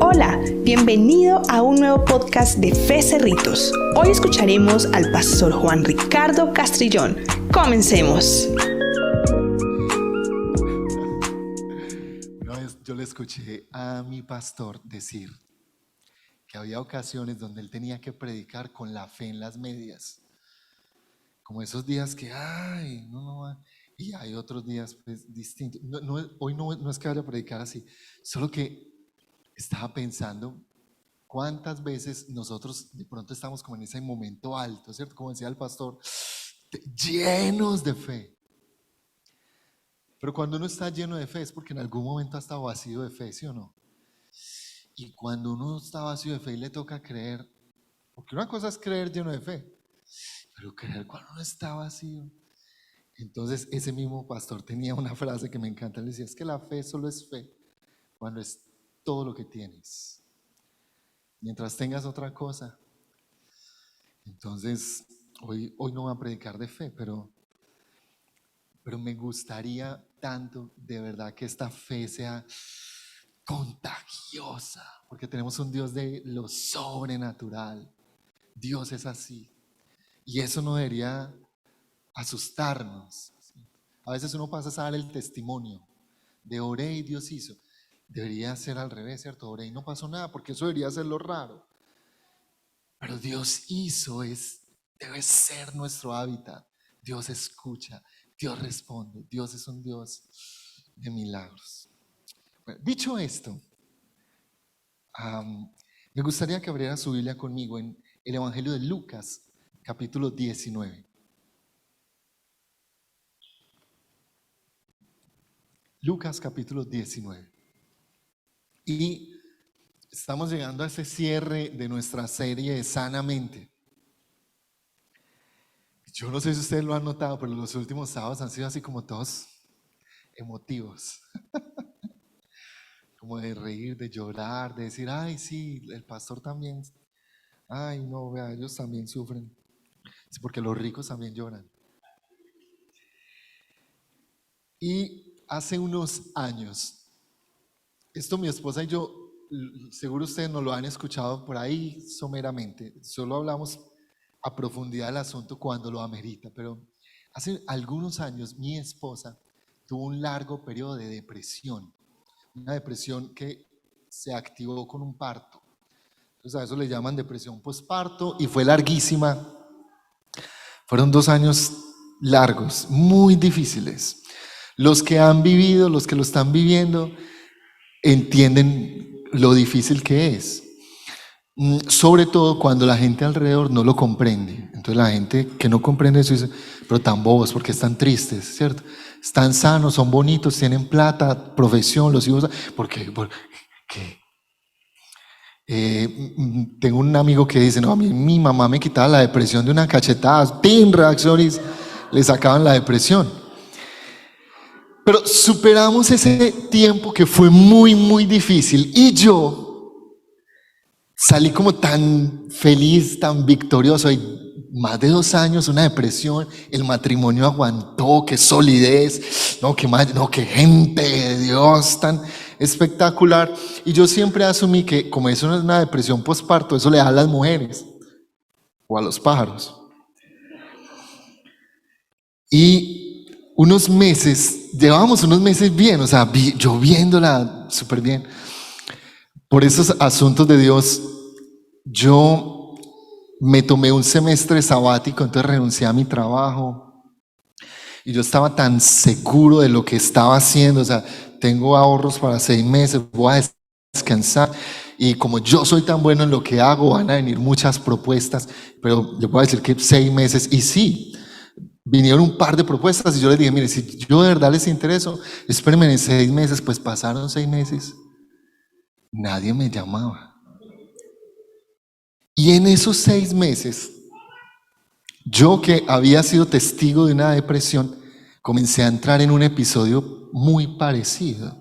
Hola, bienvenido a un nuevo podcast de Fe Cerritos. Hoy escucharemos al pastor Juan Ricardo Castrillón. Comencemos. Una vez yo le escuché a mi pastor decir que había ocasiones donde él tenía que predicar con la fe en las medias. Como esos días que, y hay otros días pues distintos. Hoy no es que vaya a predicar así, solo que estaba pensando cuántas veces nosotros de pronto estamos como en ese momento alto, ¿cierto? Como decía el pastor, llenos de fe. Pero cuando uno está lleno de fe es porque en algún momento ha estado vacío de fe, ¿sí o no? Y cuando uno está vacío de fe y le toca creer, porque una cosa es creer lleno de fe, pero creer cuando uno está vacío. Entonces ese mismo pastor tenía una frase que me encanta, él decía, es que la fe solo es fe cuando es todo lo que tienes. Mientras tengas otra cosa. Entonces hoy no voy a predicar de fe, pero me gustaría tanto de verdad que esta fe sea contagiosa, porque tenemos un Dios de lo sobrenatural. Dios es así y eso no debería asustarnos. A veces uno pasa a dar el testimonio de oré y Dios hizo. Debería ser al revés, ¿cierto? Oré y no pasó nada, porque eso debería ser lo raro. Pero Dios hizo, debe ser nuestro hábitat. Dios escucha, Dios responde, Dios es un Dios de milagros. Bueno, dicho esto, me gustaría que abriera su Biblia conmigo en el Evangelio de Lucas, capítulo 19. Lucas, capítulo 19. Y estamos llegando a ese cierre de nuestra serie Sanamente. Yo no sé si ustedes lo han notado, pero los últimos sábados han sido así como todos emotivos. Como de reír, de llorar, de decir, ay, sí, el pastor también. Ay, no, vea, ellos también sufren. Sí, porque los ricos también lloran. Y hace unos años, esto mi esposa y yo, seguro ustedes no lo han escuchado por ahí someramente, solo hablamos a profundidad del asunto cuando lo amerita, pero hace algunos años mi esposa tuvo un largo periodo de depresión, una depresión que se activó con un parto. Entonces a eso le llaman depresión postparto y fue larguísima. Fueron 2 años largos, muy difíciles. Los que han vivido, los que lo están viviendo, entienden lo difícil que es. Sobre todo cuando la gente alrededor no lo comprende. Entonces la gente que no comprende eso dice, pero tan bobos, porque están tristes, ¿cierto? Están sanos, son bonitos, tienen plata, profesión, los hijos, porque tengo un amigo que dice, no, a mí mi mamá me quitaba la depresión de una cachetada, ¡pim! Reacciones, le sacaban la depresión. Pero superamos ese tiempo que fue muy, muy difícil y yo salí como tan feliz, tan victorioso. Y más de 2 años, una depresión, el matrimonio aguantó, qué solidez, qué gente de Dios tan espectacular. Y yo siempre asumí que como eso no es una depresión postparto, eso le da a las mujeres o a los pájaros. Y llevábamos unos meses bien, o sea, yo viéndola súper bien. Por esos asuntos de Dios, yo me tomé un semestre sabático, entonces renuncié a mi trabajo y yo estaba tan seguro de lo que estaba haciendo, o sea, tengo ahorros para 6 meses, voy a descansar y como yo soy tan bueno en lo que hago, van a venir muchas propuestas, pero le puedo decir que 6 meses y sí, vinieron un par de propuestas y yo les dije, mire, si yo de verdad les intereso, espérenme en 6 meses, pues pasaron 6 meses. Nadie me llamaba. Y en esos 6 meses, yo que había sido testigo de una depresión, comencé a entrar en un episodio muy parecido.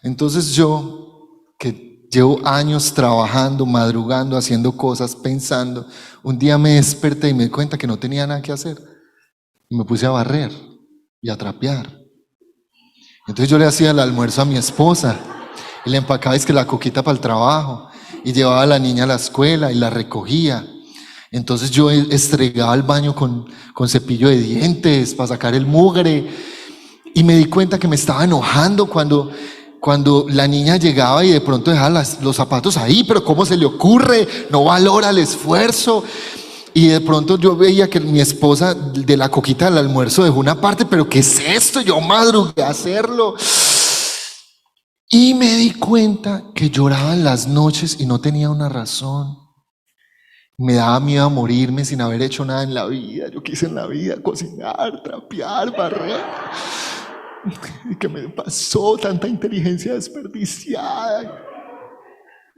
Entonces yo, que llevo años trabajando, madrugando, haciendo cosas, pensando, un día me desperté y me di cuenta que no tenía nada que hacer. Y me puse a barrer y a trapear. Entonces yo le hacía el almuerzo a mi esposa. y le empacaba es que la coquita para el trabajo, y llevaba a la niña a la escuela y la recogía. Entonces yo estregaba el baño con cepillo de dientes para sacar el mugre, y me di cuenta que me estaba enojando cuando la niña llegaba y de pronto dejaba los zapatos ahí, pero ¿cómo se le ocurre? No valora el esfuerzo. Y de pronto yo veía que mi esposa de la coquita del almuerzo dejó una parte, pero ¿qué es esto? Yo madrugué a hacerlo. Y me di cuenta que lloraba en las noches y no tenía una razón. Me daba miedo a morirme sin haber hecho nada en la vida. Yo quise en la vida cocinar, trapear, barrer. ¿Y qué me pasó? Tanta inteligencia desperdiciada.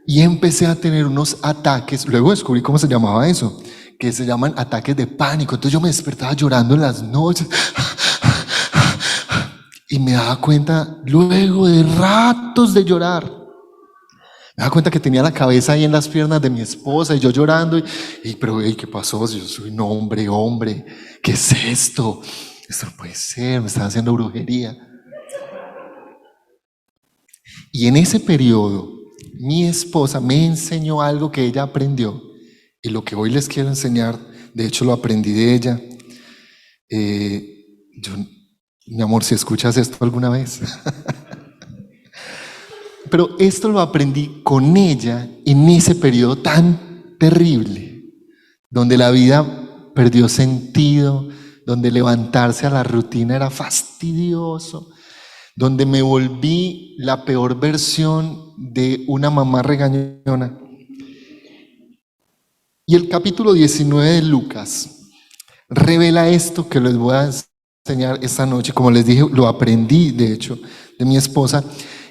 Y empecé a tener unos ataques. Luego descubrí cómo se llamaba eso, que se llaman ataques de pánico. Entonces yo me despertaba llorando en las noches. Y me daba cuenta, luego de ratos de llorar, me daba cuenta que tenía la cabeza ahí en las piernas de mi esposa y yo llorando. Pero, ¿qué pasó? Yo soy un hombre, ¿qué es esto? Esto no puede ser, me están haciendo brujería. Y en ese periodo, mi esposa me enseñó algo que ella aprendió. Y lo que hoy les quiero enseñar, de hecho lo aprendí de ella. Mi amor, si escuchas esto alguna vez. Pero esto lo aprendí con ella en ese periodo tan terrible, donde la vida perdió sentido, donde levantarse a la rutina era fastidioso, donde me volví la peor versión de una mamá regañona. Y el capítulo 19 de Lucas revela esto que les voy a enseñar esta noche. Como les dije, lo aprendí, de hecho, de mi esposa.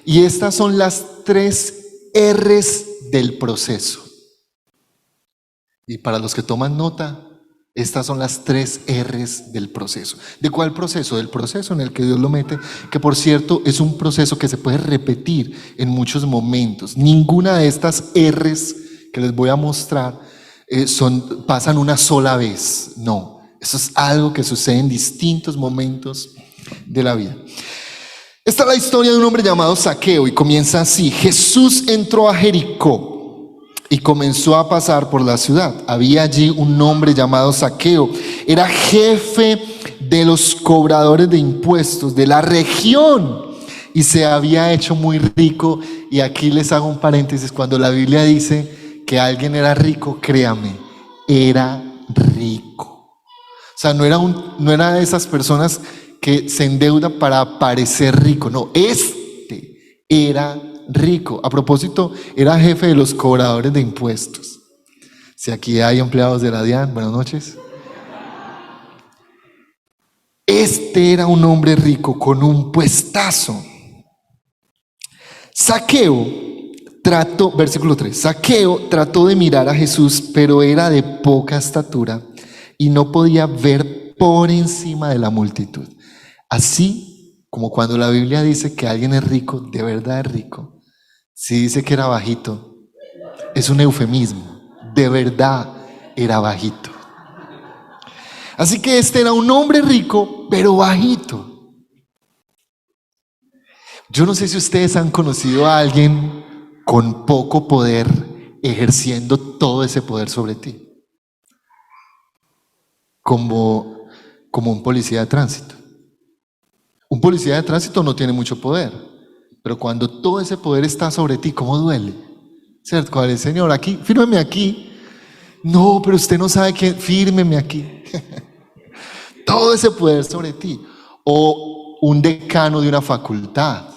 Y estas son las 3 R's del proceso. Y para los que toman nota, estas son las 3 R's del proceso. ¿De cuál proceso? Del proceso en el que Dios lo mete, que por cierto es un proceso que se puede repetir en muchos momentos. Ninguna de estas R's que les voy a mostrar pasan una sola vez. No, eso es algo que sucede en distintos momentos de la vida. Esta es la historia de un hombre llamado Zaqueo y comienza así. Jesús entró a Jericó y comenzó a pasar por la ciudad. Había allí un hombre llamado Zaqueo. Era jefe de los cobradores de impuestos de la región y se había hecho muy rico. Y aquí les hago un paréntesis. Cuando la Biblia dice que alguien era rico, créame, era rico. O sea, no era de esas personas que se endeuda para parecer rico. No, este era rico. A propósito, era jefe de los cobradores de impuestos. Si aquí hay empleados de la DIAN, buenas noches. Este era un hombre rico con un puestazo. Versículo 3. Zaqueo trató de mirar a Jesús, pero era de poca estatura y no podía ver por encima de la multitud. Así como cuando la Biblia dice que alguien es rico, de verdad es rico. Si dice que era bajito, es un eufemismo. De verdad era bajito. Así que este era un hombre rico, pero bajito. Yo no sé si ustedes han conocido a alguien con poco poder ejerciendo todo ese poder sobre ti. Como un policía de tránsito. Un policía de tránsito no tiene mucho poder, pero cuando todo ese poder está sobre ti, ¿cómo duele? ¿Cierto? Cuando el Señor, aquí, fírmeme aquí. No, pero usted no sabe que, fírmeme aquí. Todo ese poder sobre ti. O un decano de una facultad,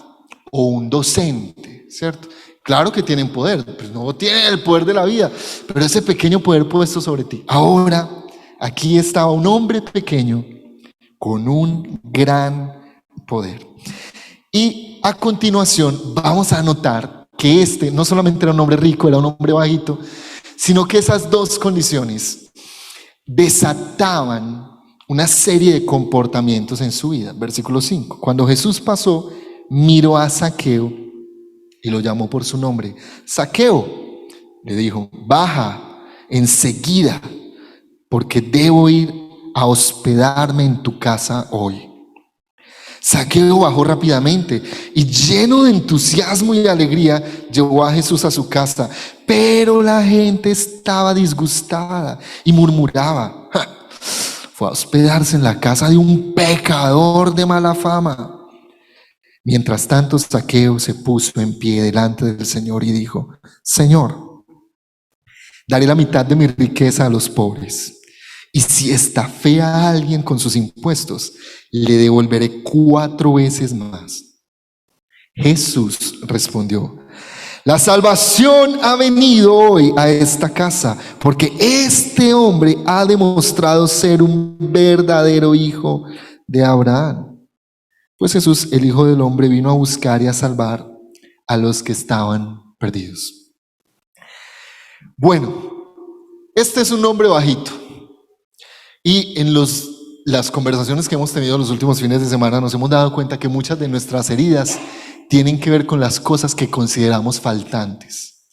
o un docente, ¿cierto? Claro que tienen poder, pero no tienen el poder de la vida, pero ese pequeño poder puesto sobre ti. Ahora, aquí estaba un hombre pequeño con un gran poder. Y a continuación vamos a notar que este no solamente era un hombre rico, era un hombre bajito, sino que esas dos condiciones desataban una serie de comportamientos en su vida. Versículo 5. Cuando Jesús pasó, miró a Zaqueo y lo llamó por su nombre. Zaqueo, le dijo, baja enseguida, porque debo ir a hospedarme en tu casa hoy. Zaqueo bajó rápidamente y lleno de entusiasmo y alegría llevó a Jesús a su casa. Pero la gente estaba disgustada y murmuraba: "Ja, fue a hospedarse en la casa de un pecador de mala fama". Mientras tanto, Zaqueo se puso en pie delante del Señor y dijo: Señor, daré la mitad de mi riqueza a los pobres. Y si estafé a alguien con sus impuestos, le devolveré 4 veces más. Jesús respondió: la salvación ha venido hoy a esta casa, porque este hombre ha demostrado ser un verdadero hijo de Abraham. Pues Jesús, el Hijo del Hombre, vino a buscar y a salvar a los que estaban perdidos. Bueno, este es un hombre bajito. Y en las conversaciones que hemos tenido los últimos fines de semana nos hemos dado cuenta que muchas de nuestras heridas tienen que ver con las cosas que consideramos faltantes.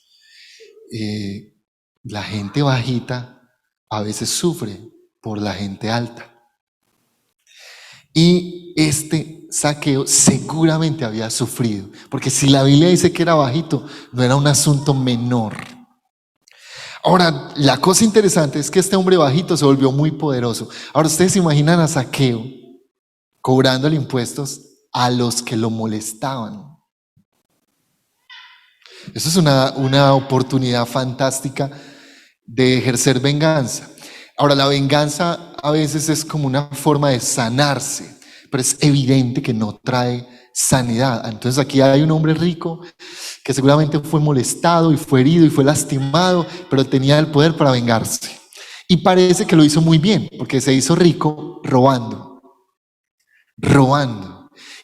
La gente bajita a veces sufre por la gente alta. Y este Zaqueo seguramente había sufrido, porque si la Biblia dice que era bajito, no era un asunto menor. Ahora, la cosa interesante es que este hombre bajito se volvió muy poderoso. Ahora, ustedes se imaginan a Zaqueo cobrándole impuestos a los que lo molestaban. Eso es una oportunidad fantástica de ejercer venganza. Ahora, la venganza a veces es como una forma de sanarse, pero es evidente que no trae sanidad. Entonces aquí hay un hombre rico que seguramente fue molestado y fue herido y fue lastimado, pero tenía el poder para vengarse. Y parece que lo hizo muy bien, porque se hizo rico robando.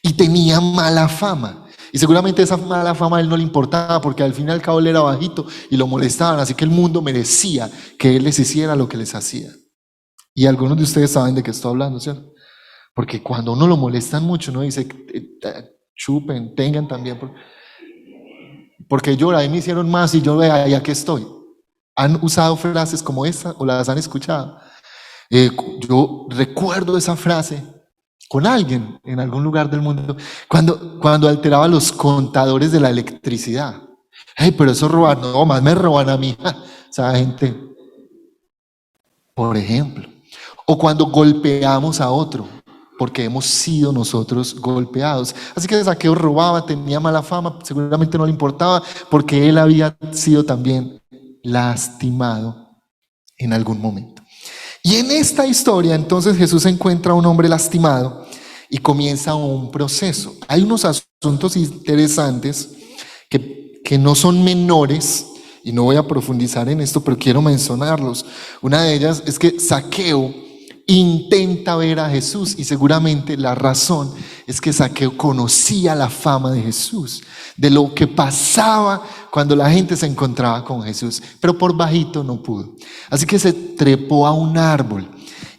Y tenía mala fama. Y seguramente esa mala fama a él no le importaba, porque al fin y al cabo él era bajito y lo molestaban, así que el mundo merecía que él les hiciera lo que les hacía. Y algunos de ustedes saben de qué estoy hablando, ¿cierto? Porque cuando uno lo molestan mucho, uno dice: chupen, tengan también, porque llora, y me hicieron más y yo vea, y aquí estoy. ¿Han usado frases como esta o las han escuchado? Yo recuerdo esa frase con alguien en algún lugar del mundo, cuando alteraba los contadores de la electricidad. Hey, pero eso roban, no, más me roban a mí. O sea, gente, por ejemplo, o cuando golpeamos a otro, porque hemos sido nosotros golpeados. Así que Zaqueo robaba, tenía mala fama, seguramente no le importaba, porque él había sido también lastimado en algún momento. Y en esta historia entonces Jesús encuentra a un hombre lastimado y comienza un proceso. Hay unos asuntos interesantes que no son menores, y no voy a profundizar en esto, pero quiero mencionarlos. Una de ellas es que Zaqueo intenta ver a Jesús, y seguramente la razón es que Zaqueo conocía la fama de Jesús, de lo que pasaba cuando la gente se encontraba con Jesús, pero por bajito no pudo. Así que se trepó a un árbol.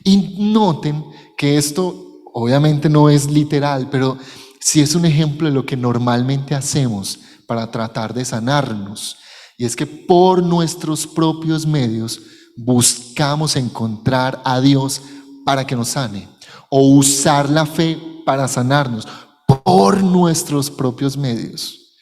Y noten que esto obviamente no es literal, pero sí es un ejemplo de lo que normalmente hacemos para tratar de sanarnos. Y es que por nuestros propios medios buscamos encontrar a Dios para que nos sane, o usar la fe para sanarnos por nuestros propios medios.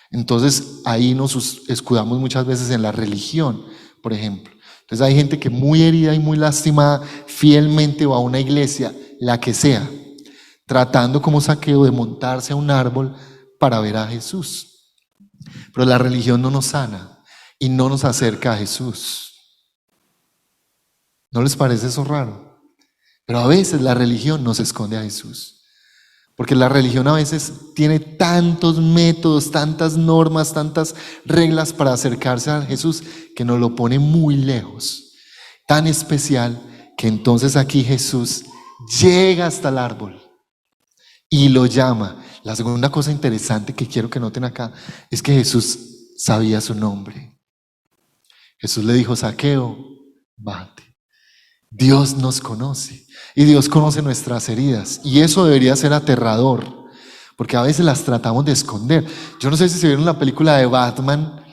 Entonces ahí nos escudamos muchas veces en la religión, por ejemplo. Entonces hay gente que muy herida y muy lastimada fielmente va a una iglesia, la que sea, tratando como Zaqueo de montarse a un árbol para ver a Jesús. Pero la religión no nos sana y no nos acerca a Jesús. ¿No les parece eso raro? Pero a veces la religión nos esconde a Jesús. Porque la religión a veces tiene tantos métodos, tantas normas, tantas reglas para acercarse a Jesús, que nos lo pone muy lejos. Tan especial que entonces aquí Jesús llega hasta el árbol y lo llama. La segunda cosa interesante que quiero que noten acá es que Jesús sabía su nombre. Jesús le dijo: Zaqueo, bájate. Dios nos conoce y Dios conoce nuestras heridas, y eso debería ser aterrador, porque a veces las tratamos de esconder. Yo no sé si se vieron la película de Batman.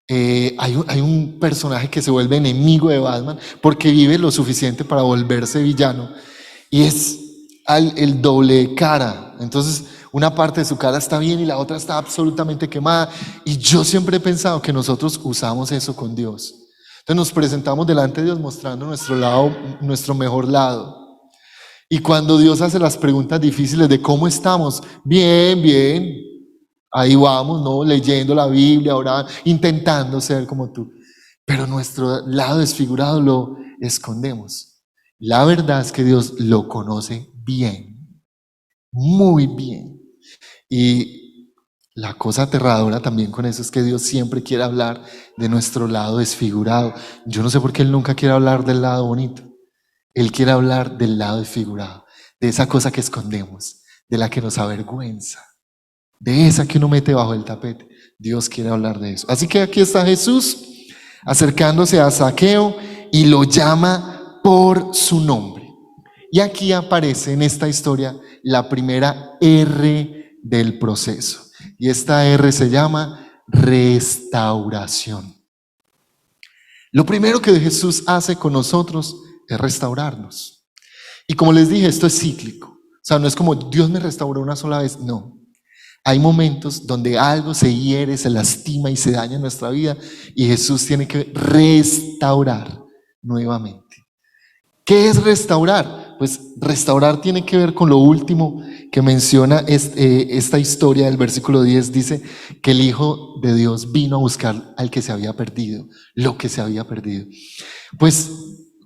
Hay un personaje que se vuelve enemigo de Batman porque vive lo suficiente para volverse villano, y es el doble cara. Entonces una parte de su cara está bien y la otra está absolutamente quemada. Y yo siempre he pensado que nosotros usamos eso con Dios. Entonces nos presentamos delante de Dios mostrando nuestro lado, nuestro mejor lado. Y cuando Dios hace las preguntas difíciles de cómo estamos, bien, bien, ahí vamos, ¿no? Leyendo la Biblia, orando, intentando ser como tú. Pero nuestro lado desfigurado lo escondemos. La verdad es que Dios lo conoce bien, muy bien. Y la cosa aterradora también con eso es que Dios siempre quiere hablar de nuestro lado desfigurado. Yo no sé por qué Él nunca quiere hablar del lado bonito. Él quiere hablar del lado desfigurado, de esa cosa que escondemos, de la que nos avergüenza, de esa que uno mete bajo el tapete. Dios quiere hablar de eso. Así que aquí está Jesús acercándose a Zaqueo y lo llama por su nombre. Y aquí aparece en esta historia la primera R del proceso. Y esta R se llama restauración. Lo primero que Jesús hace con nosotros es restaurarnos. Y como les dije, esto es cíclico. O sea, no es como Dios me restauró una sola vez, no. Hay momentos donde algo se hiere, se lastima y se daña en nuestra vida y Jesús tiene que restaurar nuevamente. ¿Qué es restaurar? Pues restaurar tiene que ver con lo último que menciona esta historia del versículo 10. Dice que el Hijo de Dios vino a buscar al que se había perdido, lo que se había perdido. Pues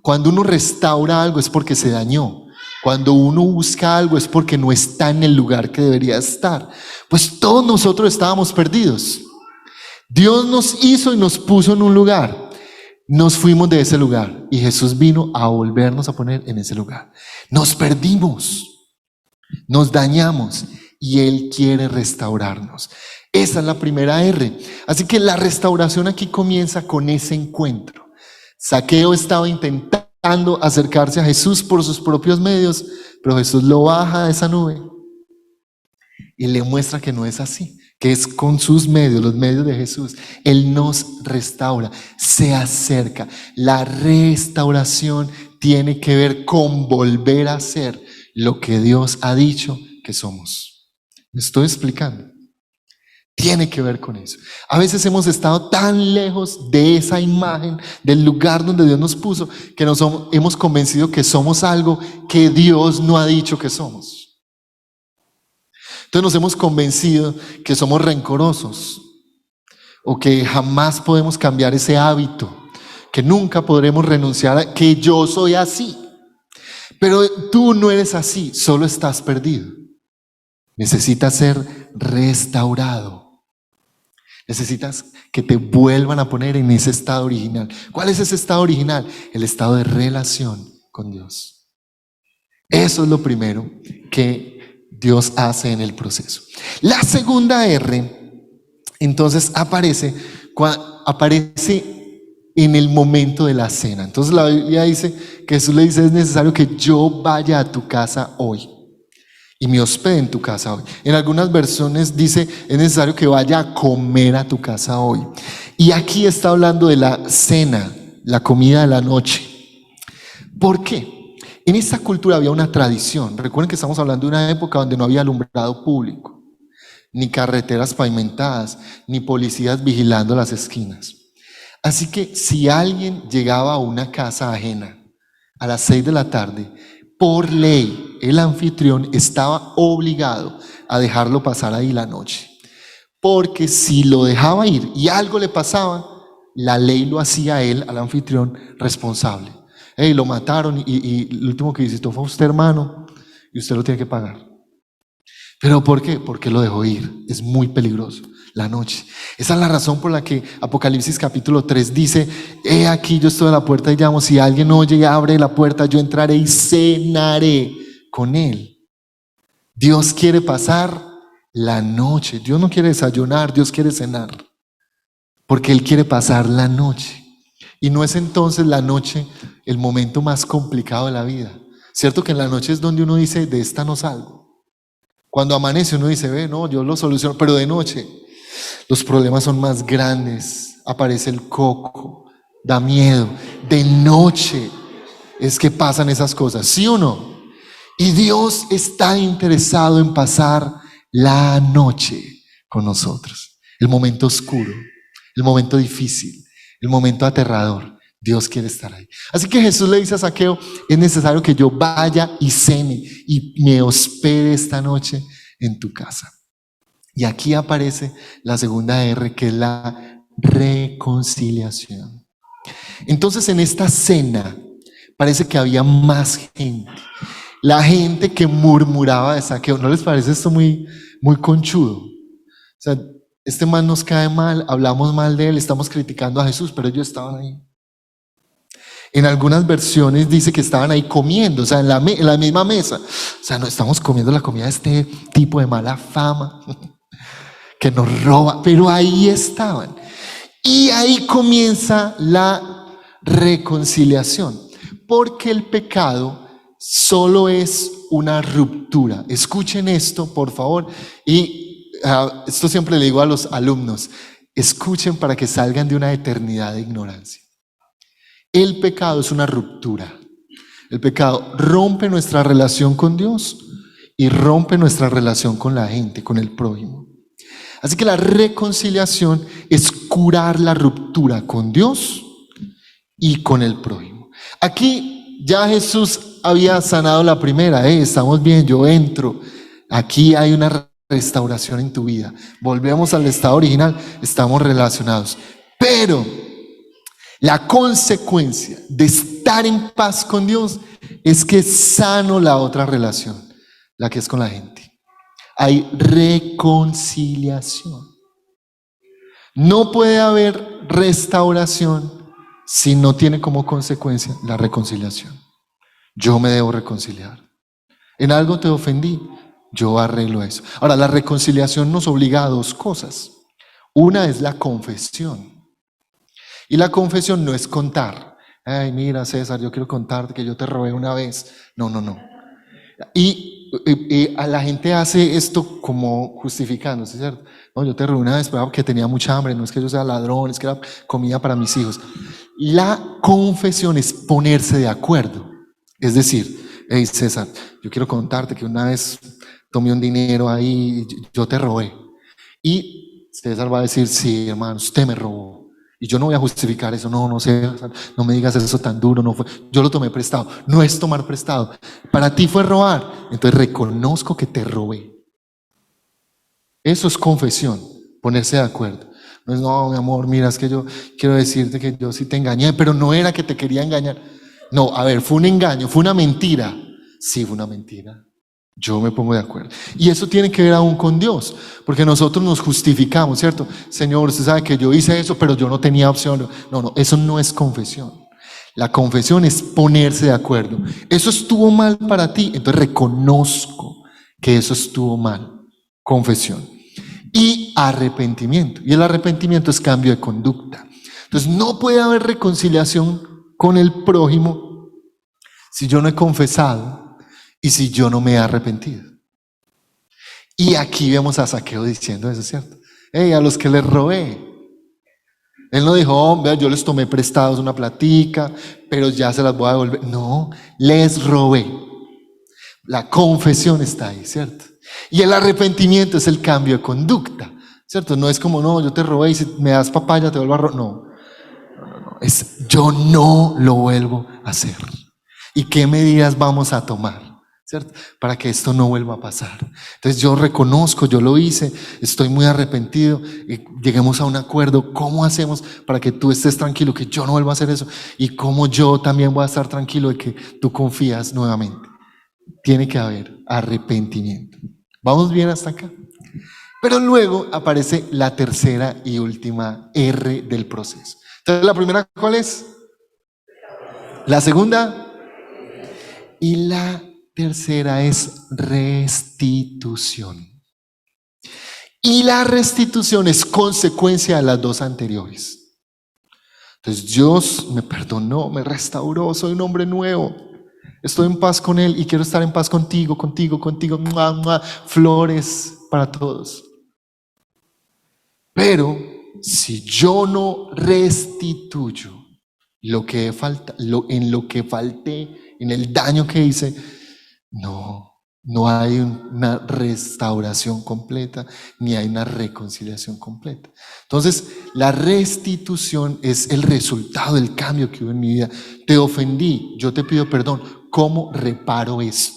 cuando uno restaura algo es porque se dañó. Cuando uno busca algo es porque no está en el lugar que debería estar. Pues todos nosotros estábamos perdidos. Dios nos hizo y nos puso en un lugar. Nos fuimos de ese lugar y Jesús vino a volvernos a poner en ese lugar. Nos perdimos, nos dañamos y Él quiere restaurarnos. Esa es la primera R. Así que la restauración aquí comienza con ese encuentro. Zaqueo estaba intentando acercarse a Jesús por sus propios medios, pero Jesús lo baja de esa nube y le muestra que no es así, que es con sus medios, los medios de Jesús. Él nos restaura, se acerca. La restauración tiene que ver con volver a ser lo que Dios ha dicho que somos. ¿Me estoy explicando? Tiene que ver con eso. A veces hemos estado tan lejos de esa imagen, del lugar donde Dios nos puso, que hemos convencido que somos algo que Dios no ha dicho que somos. Entonces nos hemos convencido que somos rencorosos o que jamás podemos cambiar ese hábito, que nunca podremos renunciar a que yo soy así. Pero tú no eres así, solo estás perdido. Necesitas ser restaurado. Necesitas que te vuelvan a poner en ese estado original. ¿Cuál es ese estado original? El estado de relación con Dios. Eso es lo primero que Dios hace en el proceso. La segunda R, entonces aparece en el momento de la cena. Entonces la Biblia dice que Jesús le dice: es necesario que yo vaya a tu casa hoy y me hospede en tu casa hoy. En algunas versiones dice: es necesario que vaya a comer a tu casa hoy. Y aquí está hablando de la cena, la comida de la noche. ¿Por qué? En esta cultura había una tradición. Recuerden que estamos hablando de una época donde no había alumbrado público, ni carreteras pavimentadas, ni policías vigilando las esquinas. Así que si alguien llegaba a una casa ajena a las 6 de la tarde, por ley, el anfitrión estaba obligado a dejarlo pasar ahí la noche. Porque si lo dejaba ir y algo le pasaba, la ley lo hacía a él, al anfitrión, responsable. Hey, lo mataron y el último que visitó fue usted, hermano, y usted lo tiene que pagar. ¿Pero por qué? Porque lo dejó ir. Es muy peligroso la noche. Esa es la razón por la que Apocalipsis capítulo 3 dice: he aquí yo estoy a la puerta y llamo, si alguien oye y abre la puerta, yo entraré y cenaré con él. Dios quiere pasar la noche. Dios no quiere desayunar, Dios quiere cenar, porque Él quiere pasar la noche. Y no es entonces la noche el momento más complicado de la vida. Cierto que en la noche es donde uno dice: de esta no salgo. Cuando amanece uno dice: ve, no, yo lo soluciono. Pero de noche los problemas son más grandes. Aparece el coco, da miedo. De noche es que pasan esas cosas, ¿sí o no? Y Dios está interesado en pasar la noche con nosotros. El momento oscuro, el momento difícil, el momento aterrador. Dios quiere estar ahí. Así que Jesús le dice a Zaqueo, es necesario que yo vaya y cene y me hospede esta noche en tu casa. Y aquí aparece la segunda R, que es la reconciliación. Entonces en esta cena parece que había más gente. La gente que murmuraba de Zaqueo. ¿No les parece esto muy conchudo? O sea, este man nos cae mal, hablamos mal de él, estamos criticando a Jesús, pero ellos estaban ahí. En algunas versiones dice que estaban ahí comiendo, o sea, en la misma mesa. O sea, no estamos comiendo la comida de este tipo de mala fama que nos roba, pero ahí estaban. Y ahí comienza la reconciliación, porque el pecado solo es una ruptura. Escuchen esto, por favor, y esto siempre le digo a los alumnos, escuchen para que salgan de una eternidad de ignorancia. El pecado es una ruptura. El pecado rompe nuestra relación con Dios y rompe nuestra relación con la gente, con el prójimo. Así que la reconciliación es curar la ruptura con Dios y con el prójimo. Aquí ya Jesús había sanado la primera. Estamos bien, yo entro. Aquí hay una restauración en tu vida. Volvemos al estado original, estamos relacionados. Pero la consecuencia de estar en paz con Dios es que sano la otra relación, la que es con la gente. Hay reconciliación. No puede haber restauración si no tiene como consecuencia la reconciliación. Yo me debo reconciliar. En algo te ofendí, yo arreglo eso. Ahora, la reconciliación nos obliga a dos cosas. Una es la confesión. Y la confesión no es contar. Ay, mira, César, yo quiero contarte que yo te robé una vez. No. Y a la gente hace esto como justificándose, ¿cierto? No, yo te robé una vez porque tenía mucha hambre, no es que yo sea ladrón, es que era comida para mis hijos. La confesión es ponerse de acuerdo. Es decir, hey César, yo quiero contarte que una vez tomé un dinero ahí y yo te robé. Y César va a decir, sí, hermano, usted me robó. Y yo no voy a justificar eso, no sé, no me digas eso tan duro, no fue, yo lo tomé prestado. No es tomar prestado, para ti fue robar, entonces reconozco que te robé. Eso es confesión, ponerse de acuerdo. No es, no, mi amor, mira, es que yo quiero decirte que yo sí te engañé, pero no era que te quería engañar. No, a ver, fue un engaño, fue una mentira. Sí, fue una mentira. Yo me pongo de acuerdo. Y eso tiene que ver aún con Dios, porque nosotros nos justificamos, ¿cierto? Señor, usted sabe que yo hice eso, pero yo no tenía opción. No, eso no es confesión. La confesión es ponerse de acuerdo. Eso estuvo mal para ti, entonces reconozco que eso estuvo mal. Confesión. Y arrepentimiento. Y el arrepentimiento es cambio de conducta. Entonces no puede haber reconciliación con el prójimo si yo no he confesado y si yo no me he arrepentido. Y aquí vemos a Zaqueo diciendo eso, ¿cierto? Hey, a los que les robé. Él no dijo, hombre, yo les tomé prestados una platica, pero ya se las voy a devolver. No, les robé. La confesión está ahí, ¿cierto? Y el arrepentimiento es el cambio de conducta, ¿cierto? No es como, no, yo te robé y si me das papaya te vuelvo a robar. No. Es yo no lo vuelvo a hacer. ¿Y qué medidas vamos a tomar? ¿Cierto? Para que esto no vuelva a pasar. Entonces yo reconozco, yo lo hice, estoy muy arrepentido y lleguemos a un acuerdo. ¿Cómo hacemos para que tú estés tranquilo, que yo no vuelva a hacer eso? Y cómo yo también voy a estar tranquilo de que tú confías nuevamente. Tiene que haber arrepentimiento. ¿Vamos bien hasta acá? Pero luego aparece la tercera y última R del proceso. Entonces, ¿la primera cuál es? La segunda. Y la tercera es restitución. Y la restitución es consecuencia de las dos anteriores. Entonces, Dios me perdonó, me restauró, soy un hombre nuevo. Estoy en paz con Él y quiero estar en paz contigo. ¡Mua, mua! Flores para todos. Pero si yo no restituyo en lo que falté, en el daño que hice, No hay una restauración completa, ni hay una reconciliación completa. Entonces, la restitución es el resultado del cambio que hubo en mi vida. Te ofendí, yo te pido perdón. ¿Cómo reparo esto?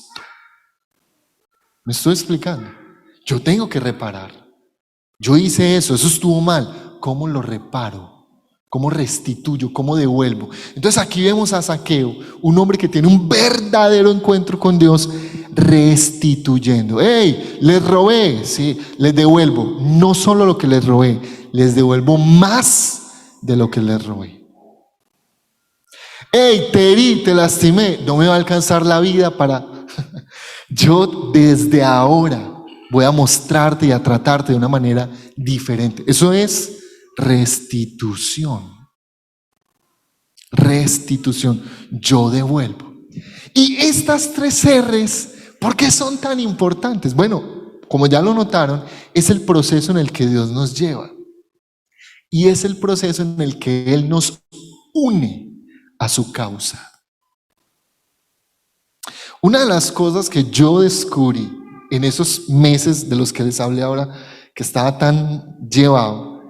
¿Me estoy explicando? Yo tengo que reparar. Yo hice eso estuvo mal. ¿Cómo lo reparo? ¿Cómo restituyo? ¿Cómo devuelvo? Entonces aquí vemos a Zaqueo, un hombre que tiene un verdadero encuentro con Dios, restituyendo. ¡Hey! Les robé, sí, les devuelvo. No solo lo que les robé, les devuelvo más de lo que les robé. ¡Hey! Te herí, te lastimé. No me va a alcanzar la vida para... Yo desde ahora voy a mostrarte y a tratarte de una manera diferente. Eso es restitución. Restitución. Yo devuelvo. Y estas 3 R's, ¿por qué son tan importantes? Bueno, como ya lo notaron, es el proceso en el que Dios nos lleva. Y es el proceso en el que Él nos une a su causa. Una de las cosas que yo descubrí en esos meses de los que les hablé ahora, que estaba tan llevado,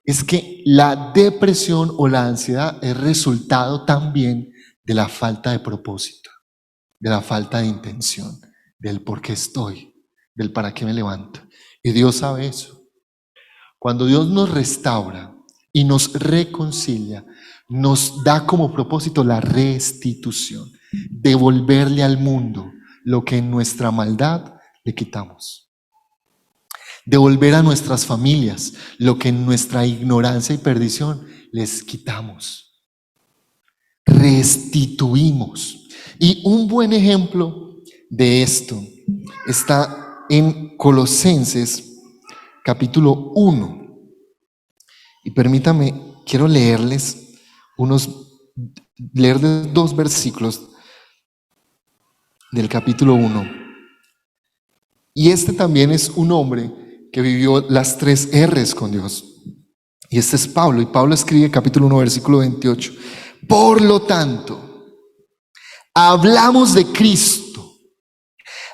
es que la depresión o la ansiedad es resultado también de la falta de propósito, de la falta de intención, del por qué estoy, del para qué me levanto. Y Dios sabe eso. Cuando Dios nos restaura y nos reconcilia, nos da como propósito la restitución, devolverle al mundo lo que en nuestra maldad le quitamos. Devolver a nuestras familias lo que en nuestra ignorancia y perdición les quitamos. Restituimos. Y un buen ejemplo de esto está en Colosenses capítulo 1. Y permítame, quiero leerles 2 versículos del capítulo 1. Y este también es un hombre que vivió las 3 R's con Dios. Y este es Pablo. Y Pablo escribe capítulo 1, versículo 28. Por lo tanto, hablamos de Cristo,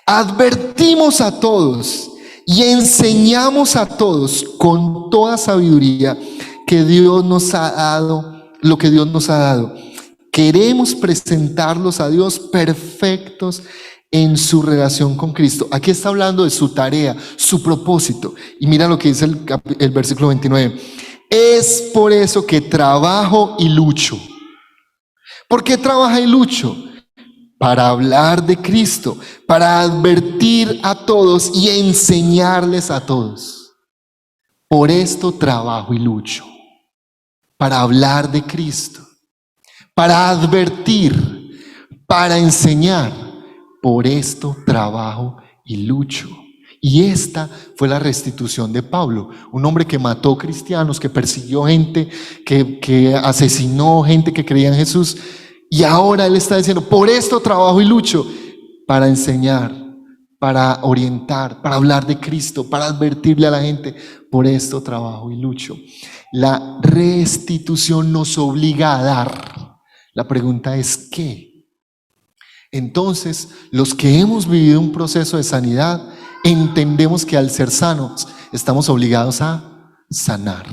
advertimos a todos y enseñamos a todos con toda sabiduría que Dios nos ha dado, lo que Dios nos ha dado. Queremos presentarlos a Dios perfectos en su relación con Cristo. Aquí está hablando de su tarea, su propósito. Y mira lo que dice el versículo 29. Es por eso que trabajo y lucho. ¿Por qué trabaja y lucho? Para hablar de Cristo, para advertir a todos y enseñarles a todos. Por esto trabajo y lucho. Para hablar de Cristo, para advertir, para enseñar. Por esto trabajo y lucho. Y esta fue la restitución de Pablo, un hombre que mató cristianos, que persiguió gente, que asesinó gente que creía en Jesús. Y ahora él está diciendo, por esto trabajo y lucho, para enseñar, para orientar, para hablar de Cristo, para advertirle a la gente, por esto trabajo y lucho. La restitución nos obliga a dar. La pregunta es ¿qué? Entonces, los que hemos vivido un proceso de sanidad, entendemos que al ser sanos, estamos obligados a sanar.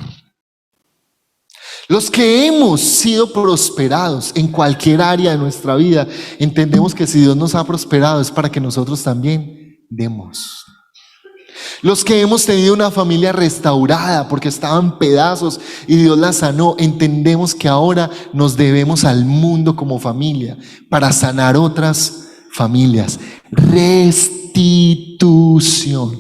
Los que hemos sido prosperados en cualquier área de nuestra vida, entendemos que si Dios nos ha prosperado es para que nosotros también demos. Los que hemos tenido una familia restaurada porque estaba en pedazos y Dios la sanó, entendemos que ahora nos debemos al mundo como familia para sanar otras familias. Restitución.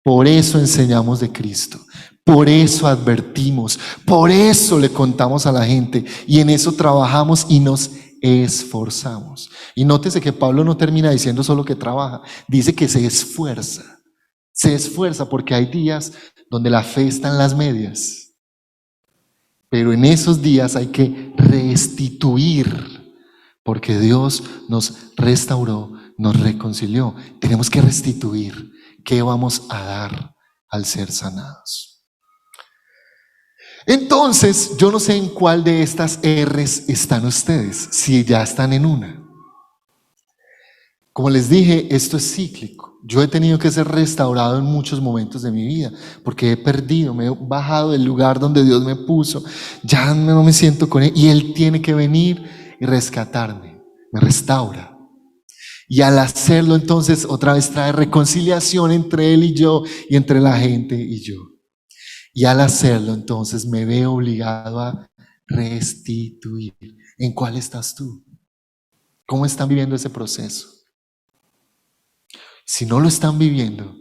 Por eso enseñamos de Cristo. Por eso advertimos, por eso le contamos a la gente y en eso trabajamos y nos esforzamos. Y nótese que Pablo no termina diciendo solo que trabaja, dice que se esfuerza porque hay días donde la fe está en las medias, pero en esos días hay que restituir porque Dios nos restauró, nos reconcilió. Tenemos que restituir. ¿Qué vamos a dar al ser sanados? Entonces, yo no sé en cuál de estas R's están ustedes, si ya están en una. Como les dije, esto es cíclico. Yo he tenido que ser restaurado en muchos momentos de mi vida porque he perdido, me he bajado del lugar donde Dios me puso, ya no me siento con Él y Él tiene que venir y rescatarme, me restaura. Y al hacerlo entonces otra vez trae reconciliación entre Él y yo y entre la gente y yo. Y al hacerlo entonces me veo obligado a restituir. ¿En cuál estás tú? ¿Cómo están viviendo ese proceso? Si no lo están viviendo,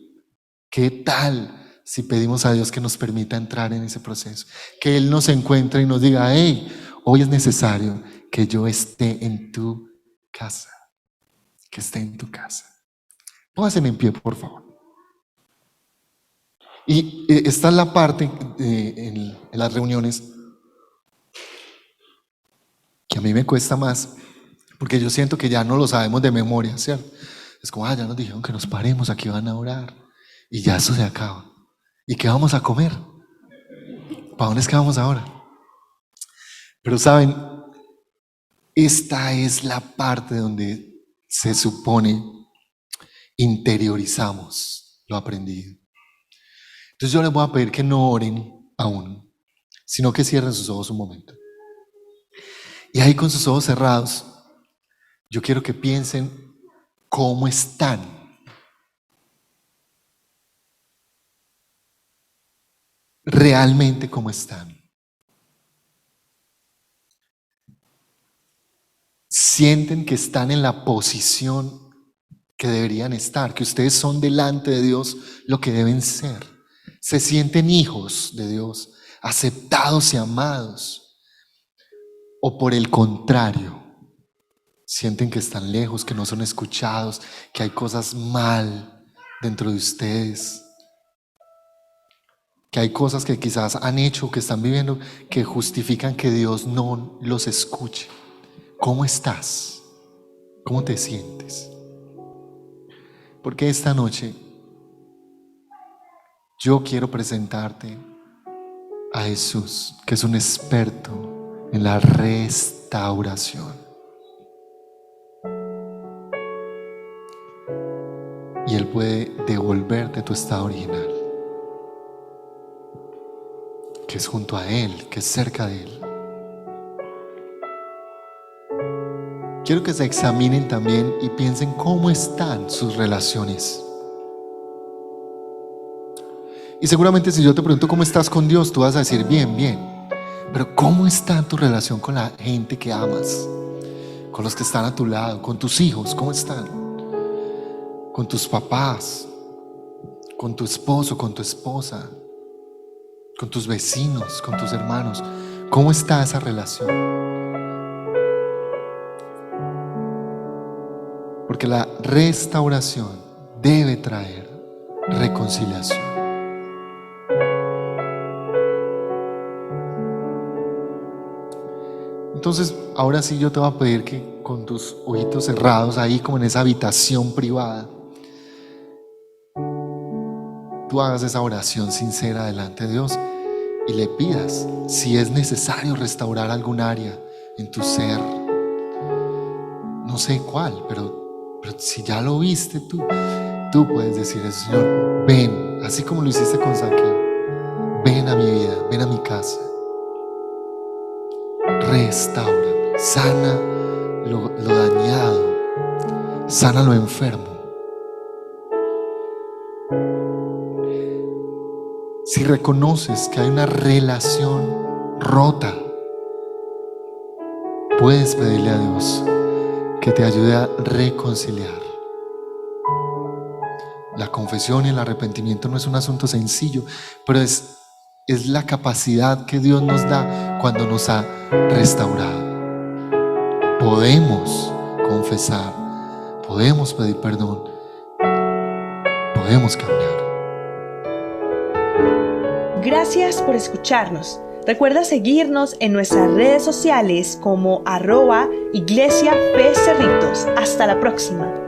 ¿qué tal si pedimos a Dios que nos permita entrar en ese proceso? Que Él nos encuentre y nos diga, hey, hoy es necesario que yo esté en tu casa. Que esté en tu casa. Pónganse en pie, por favor. Y esta es la parte en las reuniones que a mí me cuesta más, porque yo siento que ya no lo sabemos de memoria, ¿cierto? Es como, ya nos dijeron que nos paremos, aquí van a orar, y ya eso se acaba. ¿Y qué vamos a comer? ¿Para dónde es que vamos ahora? Pero saben, esta es la parte donde se supone interiorizamos lo aprendido. Entonces yo les voy a pedir que no oren aún, sino que cierren sus ojos un momento. Y ahí con sus ojos cerrados, yo quiero que piensen cómo están. Realmente cómo están. Sienten que están en la posición que deberían estar, que ustedes son delante de Dios lo que deben ser. Se sienten hijos de Dios, aceptados y amados. O por el contrario, sienten que están lejos, que no son escuchados, que hay cosas mal dentro de ustedes, que hay cosas que quizás han hecho, que están viviendo, que justifican que Dios no los escuche. ¿Cómo estás? ¿Cómo te sientes? Porque esta noche yo quiero presentarte a Jesús, que es un experto en la restauración. Y Él puede devolverte tu estado original, que es junto a Él, que es cerca de Él. Quiero que se examinen también y piensen cómo están sus relaciones. Y seguramente si yo te pregunto cómo estás con Dios, tú vas a decir bien, bien. Pero ¿cómo está tu relación con la gente que amas? Con los que están a tu lado, con tus hijos, ¿cómo están? Con tus papás, con tu esposo, con tu esposa, con tus vecinos, con tus hermanos. ¿Cómo está esa relación? Porque la restauración debe traer reconciliación. Entonces, ahora sí yo te voy a pedir que con tus ojitos cerrados, ahí como en esa habitación privada, tú hagas esa oración sincera delante de Dios y le pidas si es necesario restaurar algún área en tu ser. No sé cuál, pero si ya lo viste tú puedes decir, Señor, ven, así como lo hiciste con Zaqueo, ven a mi vida, ven a mi casa, restáurame, sana lo dañado, sana lo enfermo. Si reconoces que hay una relación rota, puedes pedirle a Dios que te ayude a reconciliar. La confesión y el arrepentimiento no es un asunto sencillo, pero es la capacidad que Dios nos da cuando nos ha restaurado. Podemos confesar, podemos pedir perdón, podemos cambiar. Gracias por escucharnos. Recuerda seguirnos en nuestras redes sociales como @Iglesia Fe Cerritos. Hasta la próxima.